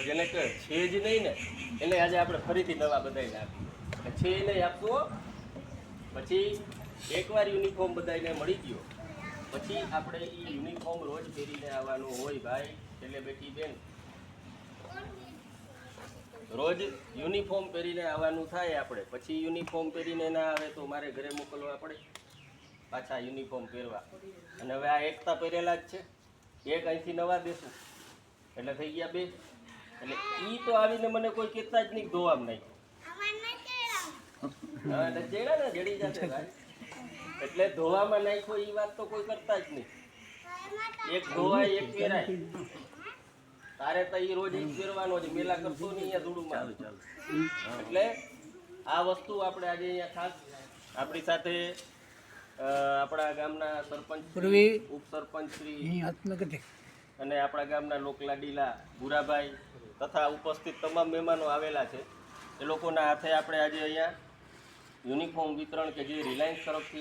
જેને કે છે જ નહીં ને એને આજે આપણે ફરીથી નવા બધાને આપીએ. છે એ નહીં આપશો પછી એકવાર યુનિફોર્મ બધાને મળી ગયો પછી આપણે એ યુનિફોર્મ રોજ પહેરીને આવવાનું હોય ભાઈ. એટલે બેટી બેન રોજ યુનિફોર્મ પહેરીને આવવાનું થાય આપણે. પછી યુનિફોર્મ પહેરીને ના આવે તો મારે ઘરે મોકલવા પડે પાછા યુનિફોર્મ પહેરવા. અને હવે આ એકતા પહેરેલા જ છે, એક અહીંથી નવા દેશું એટલે થઈ ગયા બે. એટલે ઈ તો આવીને મને કોઈ કહેતા જ નહીં ધોવામ નહીં. હા ચેડા ને જડી જશે ભાઈ. એટલે ધોવામાં નાખ્યો એ વાત તો કોઈ કરતા જ નહીં. એક ધોવાય એક પહેરાય. તારે તો એ રોજ જ પહેરવાનો છે, મેલા કરતો નહીં અહીંયા ધૂળમાં. એટલે આ વસ્તુ આપણે આજે અહીંયા ખાસ આપણી સાથે આપણા ગામના સરપંચ ઉપસરપંચ શ્રી અને આપણા ગામના લોકલાડીલા ભૂરાભાઈ તથા ઉપસ્થિત તમામ મહેમાનો આવેલા છે. એ લોકોના હાથે આપણે આજે અહીંયા યુનિફોર્મ વિતરણ કે જે રિલાયન્સ તરફથી